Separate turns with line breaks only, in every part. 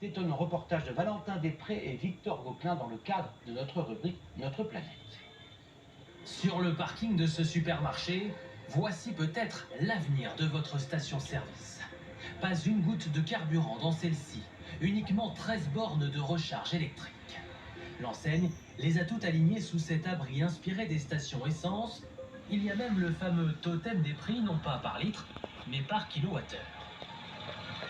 Étonnant reportage de Valentin Després et Victor Gauquelin dans le cadre de notre rubrique Notre planète.
Sur le parking de ce supermarché, voici peut-être l'avenir de votre station-service. Pas une goutte de carburant dans celle-ci, uniquement 13 bornes de recharge électrique. L'enseigne les a toutes alignées sous cet abri inspiré des stations essence. Il y a même le fameux totem des prix, non pas par litre, mais par kilowattheure.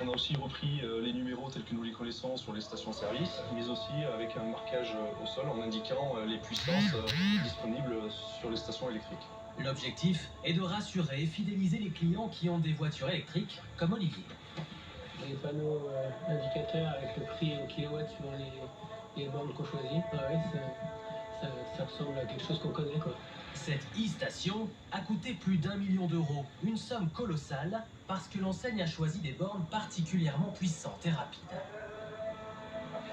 On a aussi repris les numéros tels que nous les connaissons sur les stations-service, mais aussi avec un marquage au sol en indiquant les puissances disponibles sur les stations électriques.
L'objectif est de rassurer et fidéliser les clients qui ont des voitures électriques, comme Olivier.
Les panneaux indicateurs avec le prix au kilowatt suivant les bornes qu'on choisit, ça ressemble à quelque chose qu'on connaît, quoi.
Cette e-station a coûté plus d'1 million d'euros, une somme colossale, parce que l'enseigne a choisi des bornes particulièrement puissantes et rapides.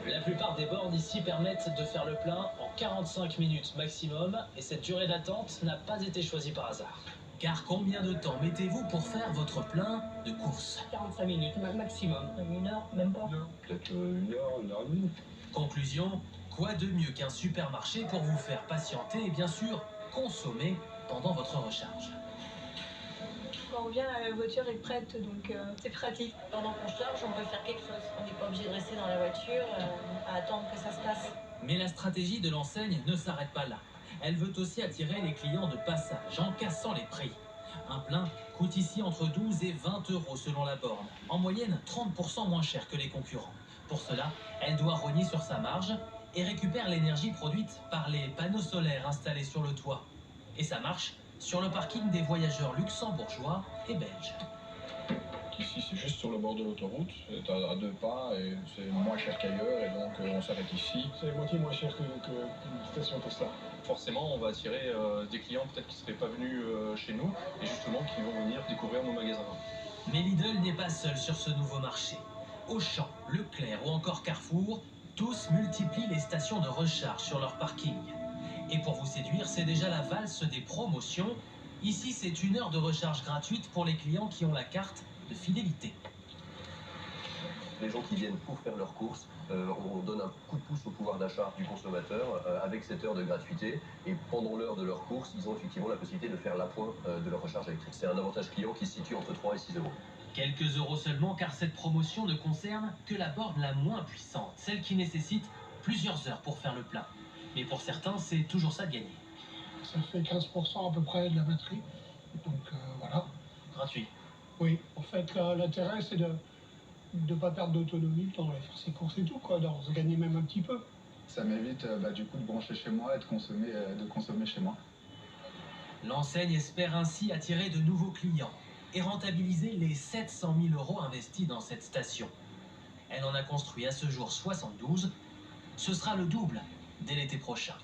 La plupart des bornes ici permettent de faire le plein en 45 minutes maximum, et cette durée d'attente n'a pas été choisie par hasard. Car combien de temps mettez-vous pour faire votre plein de course?
45 minutes maximum. Une heure, même pas.
Peut-être une heure et demie.
Conclusion, quoi de mieux qu'un supermarché pour vous faire patienter et bien sûr consommer pendant votre recharge.
Quand on revient, la voiture est prête, donc c'est pratique.
Pendant qu'on charge, on peut faire quelque chose. On n'est pas obligé de rester dans la voiture à attendre que ça se passe.
Mais la stratégie de l'enseigne ne s'arrête pas là. Elle veut aussi attirer les clients de passage en cassant les prix. Un plein coûte ici entre 12 et 20 euros selon la borne. En moyenne, 30% moins cher que les concurrents. Pour cela, elle doit rogner sur sa marge et récupère l'énergie produite par les panneaux solaires installés sur le toit. Et ça marche sur le parking des voyageurs luxembourgeois et belges.
Ici, c'est juste sur le bord de l'autoroute, c'est à 2 pas et c'est moins cher qu'ailleurs et donc on s'arrête ici.
C'est moitié moins cher qu'une station pour ça.
Forcément, on va attirer des clients peut-être qui ne seraient pas venus chez nous et justement qui vont venir découvrir nos magasins.
Mais Lidl n'est pas seul sur ce nouveau marché. Auchan, Leclerc ou encore Carrefour, tous multiplient les stations de recharge sur leur parking. Et pour vous séduire, c'est déjà la valse des promotions. Ici, c'est 1 heure de recharge gratuite pour les clients qui ont la carte de fidélité.
Les gens qui viennent pour faire leurs courses, on donne un coup de pouce au pouvoir d'achat du consommateur avec cette heure de gratuité. Et pendant l'heure de leur course, ils ont effectivement la possibilité de faire l'appoint de leur recharge électrique. C'est un avantage client qui se situe entre 3 et 6 euros.
Quelques euros seulement, car cette promotion ne concerne que la borne la moins puissante, celle qui nécessite plusieurs heures pour faire le plein. Mais pour certains, c'est toujours ça de gagner.
Ça fait 15% à peu près de la batterie, donc voilà.
Gratuit.
Oui, en fait, l'intérêt, c'est de ne pas perdre d'autonomie, le temps d'aller faire ses courses et tout, quoi, de se gagner même un petit peu.
Ça m'évite du coup de brancher chez moi et de consommer chez moi.
L'enseigne espère ainsi attirer de nouveaux clients et rentabiliser les 700 000 euros investis dans cette station. Elle en a construit à ce jour 72. Ce sera le double dès l'été prochain.